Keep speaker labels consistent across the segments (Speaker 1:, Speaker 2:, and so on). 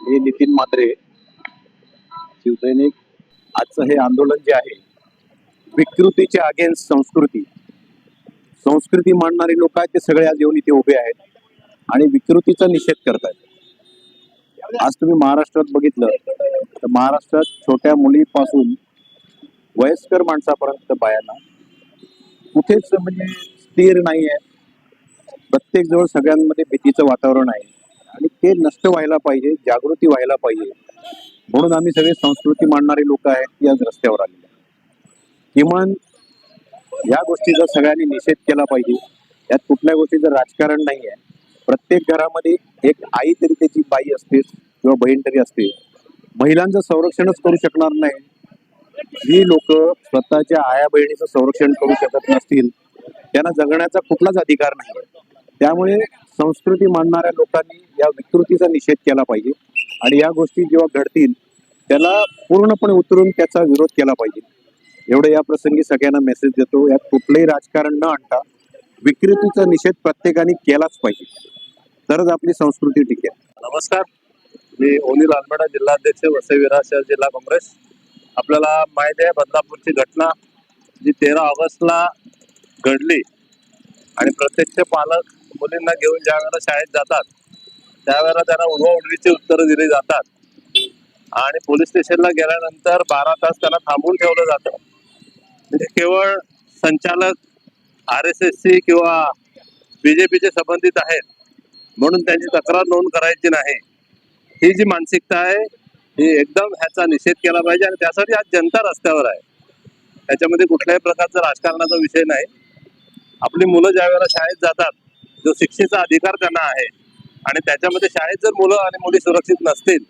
Speaker 1: हे नितीन म्हात्रे, शिवसैनिक. आजचं हे आंदोलन जे आहे, विकृतीच्या अगेन्स्ट संस्कृती संस्कृती मांडणारे लोक आहेत, ते सगळे आज येऊन इथे उभे आहेत आणि विकृतीचा निषेध करतायत. आज तुम्ही महाराष्ट्रात बघितलं तर महाराष्ट्रात छोट्या मुलीपासून वयस्कर माणसापर्यंत बायांना कुठेच म्हणजे स्थिर नाही आहे. प्रत्येक जवळ सगळ्यांमध्ये भीतीचं वातावरण आहे आणि ते नष्ट व्हायला पाहिजे, जागृती व्हायला पाहिजे. म्हणून आम्ही सगळे संस्कृती मांडणारे लोक आहेत ती आज रस्त्यावर आलेले. किमान या गोष्टीचा सगळ्यांनी निषेध केला पाहिजे. यात कुठल्या गोष्टीचं राजकारण नाही आहे. प्रत्येक घरामध्ये एक आई तरी त्याची बाई असते किंवा बहीण तरी असते. महिलांचं संरक्षणच करू शकणार नाही. जी लोक स्वतःच्या आया बहिणीचं संरक्षण करू शकत नसतील त्यांना जगण्याचा कुठलाच अधिकार नाही. त्यामुळे संस्कृती मांडणाऱ्या लोकांनी या विकृतीचा निषेध केला पाहिजे आणि या गोष्टी जेव्हा घडतील त्याला पूर्णपणे उतरून त्याचा विरोध केला पाहिजे. एवढं या प्रसंगी सगळ्यांना मेसेज देतो. यात कुठलंही राजकारण न आणता विकृतीचा निषेध प्रत्येकाने केलाच पाहिजे, तरच आपली संस्कृती टिकेल.
Speaker 2: नमस्कार, मी ओनिल आलमेडा, जिल्हाध्यक्ष वसई विरार शहर जिल्हा काँग्रेस. आपल्याला माहिती आहे बदलापूरची घटना जी 13 ऑगस्टला घडली आणि प्रत्यक्ष पालक मुलींना घेऊन ज्या वेळेला शाळेत जातात त्यावेळेला त्यांना उडवाउडवीची उत्तरं दिली जातात आणि पोलीस स्टेशनला गेल्यानंतर 12 तास त्यांना थांबवून ठेवलं जातं. म्हणजे केवळ संचालक RSSC किंवा BJPचे संबंधित आहेत म्हणून त्यांची तक्रार नोंद करायची नाही, ही जी मानसिकता आहे ही एकदम ह्याचा निषेध केला पाहिजे आणि त्यासाठी आज जनता रस्त्यावर आहे. त्याच्यामध्ये कुठल्याही प्रकारचा राजकारणाचा विषय नाही. आपली मुलं ज्या वेळेला शाळेत जातात, जो शिक्षेचा अधिकार त्यांना आहे आणि त्याच्यामध्ये शाळेत जर मुलं आणि मुली सुरक्षित नसतील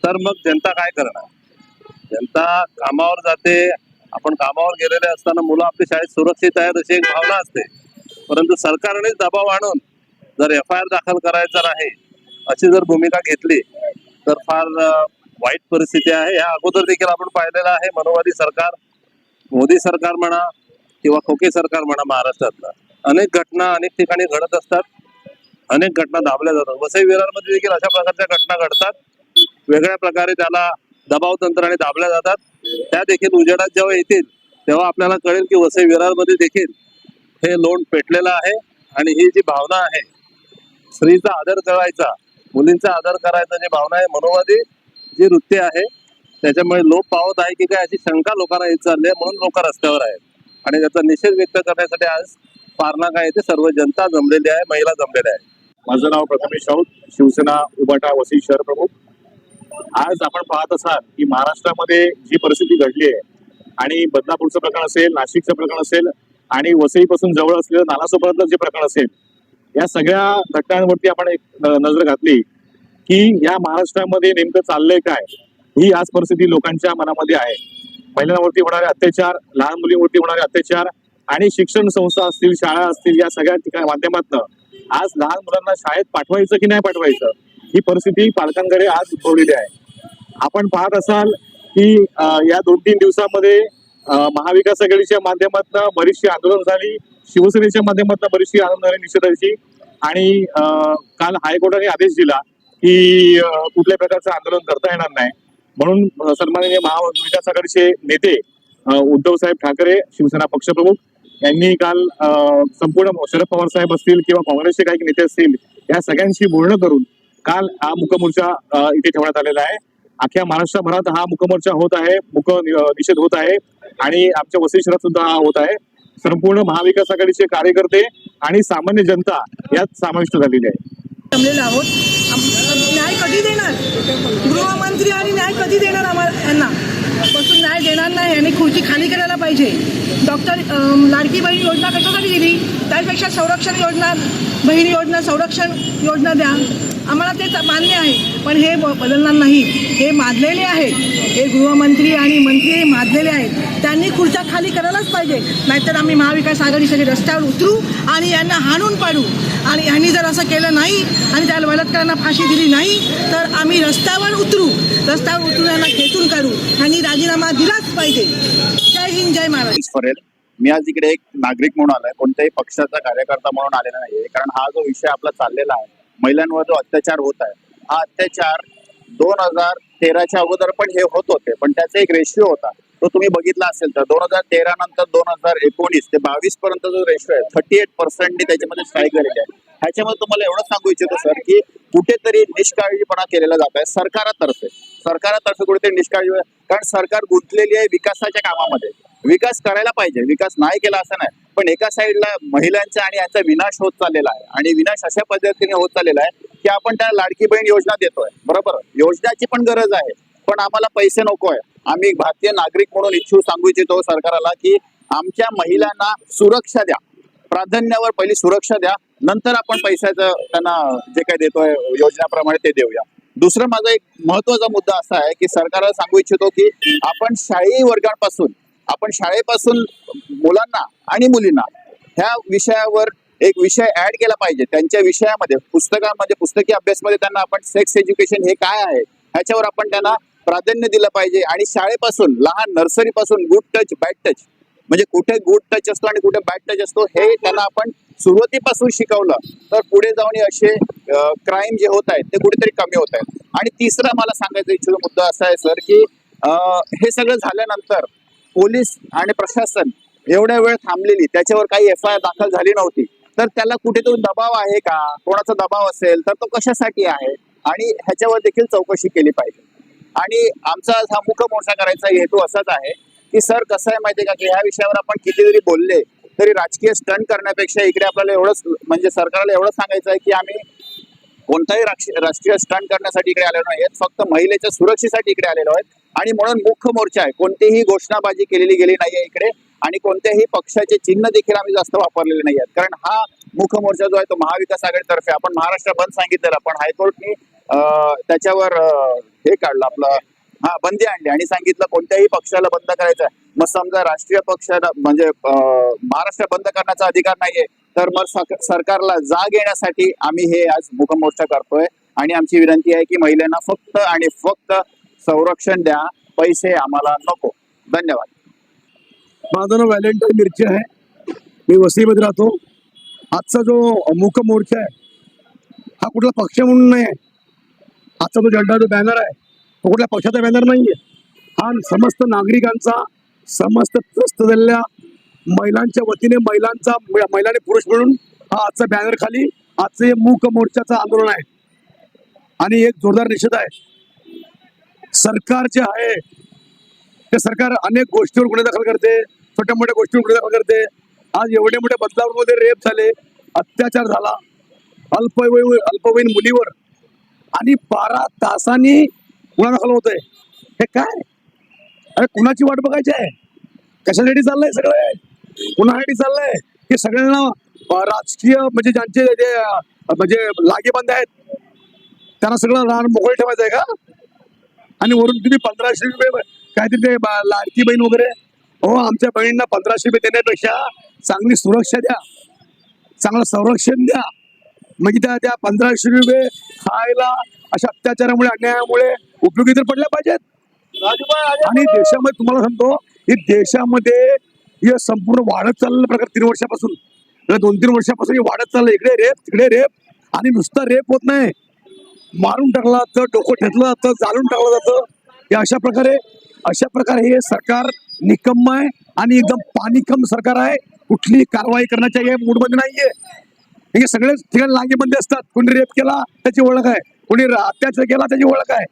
Speaker 2: तर मग जनता काय करणार? जनता कामावर जाते. आपण कामावर गेलेले असताना मुलं आपली शाळेत सुरक्षित आहेत अशी एक भावना असते, परंतु सरकारनेच दबाव आणून जर FIR दाखल करायचा नाही अशी जर भूमिका घेतली तर फार वाईट परिस्थिती आहे. या अगोदर देखील आपण पाहिलेलं आहे. मनोवादी सरकार, मोदी सरकार म्हणा किंवा खोके सरकार म्हणा, महाराष्ट्रातला अनेक घटना अनेक ठिकाणी घडत असतात, अनेक घटना दाबल्या जातात. वसई विरारमध्ये देखील अशा प्रकारच्या घटना घडतात. वेगळ्या प्रकारे त्याला दबाव तंत्राने दाबल्या जातात. त्या देखील उजेडात जेव्हा येतील तेव्हा आपल्याला कळेल की वसई विरारमध्ये देखील हे लोण पेटलेलं आहे आणि ही जी भावना आहे स्त्रीचा आदर करायचा, मुलींचा आदर करायचा जी भावना आहे, मनोवादी जी वृत्ती आहे, त्याच्यामुळे लोप पावत आहे की काय अशी शंका लोकांना येत चालली आहे. म्हणून लोक रस्त्यावर आहेत आणि त्याचा निषेध व्यक्त करण्यासाठी आज पारनाका येथे सर्व जनता जमलेली आहे, महिला जमलेल्या आहेत.
Speaker 3: माझं नाव प्रथमेश राऊत, शिवसेना उबाटा वसई शहर प्रमुख. आज आपण पाहत असाल की महाराष्ट्रामध्ये जी परिस्थिती घडली आहे आणि बदलापूरचं प्रकरण असेल, नाशिकचं प्रकरण असेल आणि वसईपासून जवळ असलेलं नालासोपारातलं जे प्रकरण असेल, या सगळ्या घटनांवरती आपण एक नजर घातली की या महाराष्ट्रामध्ये नेमकं चाललंय काय, ही आज परिस्थिती लोकांच्या मनामध्ये आहे. महिलांवरती होणारे अत्याचार, लहान मुलींवरती होणारे अत्याचार आणि शिक्षण संस्था असतील, शाळा असतील, या सगळ्या ठिकाणी माध्यमातून आज लहान मुलांना शाळेत पाठवायचं की नाही पाठवायचं ही परिस्थिती पालकांकडे आज उद्भवलेली आहे. आपण पाहत असाल की या 2-3 दिवसामध्ये महाविकास आघाडीच्या माध्यमातून बरीचशी आंदोलन झाली, शिवसेनेच्या माध्यमातून बरीचशी आंदोलन झाली निषेधाची, आणि काल हायकोर्टाने आदेश दिला की कुठल्याही प्रकारचं आंदोलन करता येणार नाही. म्हणून सन्माननीय महाविकास आघाडीचे नेते उद्धव साहेब ठाकरे, शिवसेना पक्षप्रमुख, यांनी काल संपूर्ण शरद पवार साहेब असतील किंवा काँग्रेसचे काही नेते असतील या सगळ्यांशी बोलणं करून काल हा मूकमोर्चा इथे ठेवण्यात आलेला आहे. अख्ख्या महाराष्ट्रभरात हा मूकमोर्चा होत आहे, निषेध होत आहे, आणि आमच्या वसई शहरात सुद्धा हा होत आहे. संपूर्ण महाविकास आघाडीचे कार्यकर्ते आणि सामान्य जनता यात समाविष्ट झालेली आहे.
Speaker 4: जमलेलो आहोत. न्याय कधी देणार गृहमंत्री, आणि न्याय कधी देणार आम्हाला? यांना बसून न्याय देणार नाही, यांनी खुर्ची खाली करायला पाहिजे. डॉक्टर लाडकी बहीण योजना कशासाठी दिली? त्यापेक्षा संरक्षण योजना, बहीण योजना, संरक्षण योजना द्या. आम्हाला ते मान्य आहे, पण हे बदलणार नाही. हे माजलेले आहेत, हे गृहमंत्री आणि मंत्री हे माजलेले आहेत. त्यांनी खुर्च्या खाली करायलाच पाहिजे, नाहीतर आम्ही महाविकास आघाडी सगळे रस्त्यावर उतरू आणि यांना हाणून पाडू. आणि यांनी जर असं केलं नाही आणि त्या बलात्कारांना फाशी दिली नाही तर आम्ही रस्त्यावर उतरू. रस्त्यावर उतरून यांना खेचून काढू. यांनी राजीनामा दिलाच पाहिजे. जय हिंद, जय महाराष्ट्र.
Speaker 5: मी आज इकडे एक नागरिक म्हणून आलोय, कोणत्याही पक्षाचा कार्यकर्ता म्हणून आलेला नाहीये. कारण हा जो विषय आपला चाललेला आहे, महिलांवर जो अत्याचार होत आहे, हा अत्याचार 2013च्या अगोदर पण हे होत होते, पण त्याचा एक रेशिओ होता, तो तुम्ही बघितला असेल तर 2013 नंतर 2019 ते 22 पर्यंत जो रेशिओ आहे 38% त्याच्यामध्ये स्ट्राईक झालेली आहे. ह्याच्यामध्ये तुम्हाला एवढं सांगू इच्छितो सर की कुठेतरी निष्काळजीपणा केलेला जात आहे सरकारातर्फे कुठेतरी निष्काळजी. कारण सरकार गुंतलेली आहे विकासाच्या कामामध्ये. विकास करायला पाहिजे, विकास नाही केला असं नाही, पण एका साईडला महिलांचा आणि यांचा विनाश होत चाललेला आहे. आणि विनाश अशा पद्धतीने होत चाललेला आहे की आपण त्या लाडकी बहीण योजना देतोय, बरोबर, योजनेची पण गरज आहे, पण आम्हाला पैसे नको आहे. आम्ही भारतीय नागरिक म्हणून सांगू इच्छितो सरकारला की आमच्या महिलांना सुरक्षा द्या, प्राधान्यावर पहिली सुरक्षा द्या, नंतर आपण पैशाचं त्यांना जे काही देतोय योजनेप्रमाणे ते देऊया. दुसरं माझा एक महत्वाचा मुद्दा असा आहे की सरकारला सांगू इच्छितो की आपण शाळेपासून मुलांना आणि मुलींना ह्या विषयावर एक विषय ऍड केला पाहिजे. त्यांच्या विषयामध्ये पुस्तकांमध्ये, पुस्तकी अभ्यासमध्ये त्यांना आपण सेक्स एज्युकेशन हे काय आहे ह्याच्यावर आपण त्यांना प्राधान्य दिलं पाहिजे. आणि शाळेपासून, लहान नर्सरीपासून गुड टच, बॅड टच, म्हणजे कुठे गुड टच असतो आणि कुठे बॅड टच असतो हे त्यांना आपण सुरुवातीपासून शिकवलं तर पुढे जाऊन असे क्राईम जे होत आहेत ते कुठेतरी कमी होत आहेत. आणि तिसरा मला सांगायचा इच्छितो मुद्दा असा आहे सर की हे सगळं झाल्यानंतर पोलीस आणि प्रशासन एवढ्या वेळ थांबलेली, त्याच्यावर काही FIR दाखल झाली नव्हती, तर त्याला कुठेतरी दबाव आहे का? कोणाचा दबाव असेल तर तो कशासाठी आहे? आणि ह्याच्यावर देखील चौकशी केली पाहिजे. आणि आमचा हा मुख्य मोर्चा करायचा हेतू असाच आहे की सर कसं आहे माहितीये का की ह्या विषयावर आपण किती जरी बोलले तरी राजकीय स्टंट करण्यापेक्षा इकडे आपल्याला एवढंच, म्हणजे सरकारला एवढं सांगायचं आहे की आम्ही कोणताही राष्ट्रीय स्टंट करण्यासाठी इकडे आलेलो नाहीत, फक्त महिलेच्या सुरक्षेसाठी इकडे आलेलो आहेत. आणि म्हणून मुख्य मोर्चा आहे, कोणतीही घोषणाबाजी केलेली गेली नाहीये इकडे, आणि कोणत्याही पक्षाचे चिन्ह देखील आम्ही जास्त वापरलेले नाही आहेत. कारण हा मुख्य मोर्चा जो आहे तो महाविकास आघाडीतर्फे आपण महाराष्ट्र बंद सांगितलेला, पण हायकोर्टने त्याच्यावर हे काढलं, आपलं बंदी आणली आणि सांगितलं कोणत्याही पक्षाला बंद करायचं आहे. मग समजा राष्ट्रीय पक्षाला म्हणजे महाराष्ट्र बंद करण्याचा अधिकार नाहीये, तर मग सरकारला जाग येण्यासाठी आम्ही हे आज मुख्य मोर्चा करतोय. आणि आमची विनंती आहे की महिलांना फक्त आणि फक्त संरक्षण द्या, पैसे आम्हाला नको. धन्यवाद.
Speaker 6: माझं नाव व्हॅलेंटाईन मिरची आहे, मी वसईमध्ये राहतो. आजचा जो मुख्य मोर्चा आहे हा कुठला पक्ष म्हणून नाही आहे. आजचा जो झेंडा, जो बॅनर आहे तो कुठल्या पक्षाचा बॅनर नाही आहे. हा समस्त नागरिकांचा, समस्त त्रस्त झालेल्या महिलांच्या वतीने, महिलांनी पुरुष म्हणून हा आजचा बॅनर खाली आजचं हे मूक मोर्चाचं आंदोलन आहे. आणि एक जोरदार निषेध आहे. सरकार जे आहे ते सरकार अनेक गोष्टीवर गुन्हे दाखल करते, छोट्या मोठ्या गोष्टीवर गुन्हे दाखल करते. आज एवढे मोठ्या बदलापूरमध्ये रेप झाले, अत्याचार झाला अल्पवयीन मुलीवर, आणि 12 तासांनी गुन्हा दाखल होतोय. हे काय? अरे कुणाची वाट बघायची आहे? कशासाठी चाललंय सगळं? कुणासाठी चाललंय? की सगळ्यांना राजकीय म्हणजे ज्यांचे जे म्हणजे लागेबांध आहेत त्यांना सगळं रान मोकळे ठेवायचं आहे का? आणि वरून तुम्ही 1500 रुपये काहीतरी ते लाडकी बहीण वगैरे, हो आमच्या बहिणींना 1500 रुपये देण्यापेक्षा चांगली सुरक्षा द्या, चांगलं संरक्षण द्या. म्हणजे त्या 1500 रुपये खायला अशा अत्याचारामुळे अन्यायामुळे उपयोगी तर पडल्या पाहिजेत. आणि देशामध्ये तुम्हाला सांगतो की देशामध्ये हे संपूर्ण वाढत चाललेलं प्रकार 3 वर्षापासून 2-3 वर्षापासून हे वाढत चाललं. इकडे रेप तिकडे रेप आणि नुसता रेप होत नाही, मारून टाकला जातं, डोकं ठेचलं जातं, जाळून टाकलं जातं. हे अशा प्रकारे हे सरकार निकम्म आहे आणि एकदम पाणीकम सरकार आहे. कुठली कारवाई करण्याच्या या मूडमध्ये नाहीये. हे सगळेच ठिकाणी लांगेबंदी असतात. कोणी रेप केला त्याची ओळख आहे, कोणी अत्याचार केला त्याची ओळख आहे.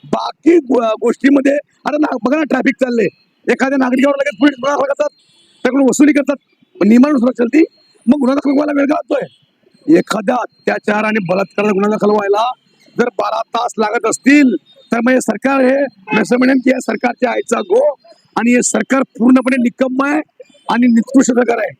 Speaker 6: बाकी गोष्टीमध्ये अरे बघा ना, ट्रॅफिक चालले, एखाद्या नागरिकावर लगेच पोलीस गुन्हा दाखल करतात, त्याकडून वसुली करतात, नियमानुसार चलती, मग गुन्हा दाखल व्हायला वेळ लागतोय. एखाद्या अत्याचार आणि बलात्कार गुन्हा दाखल व्हायला जर 12 तास लागत असतील तर मग हे सरकार हे असं म्हणेन की या सरकारच्या आईचा गो आणि हे सरकार पूर्णपणे निकम्म आहे आणि निकृष्ट सरकार आहे.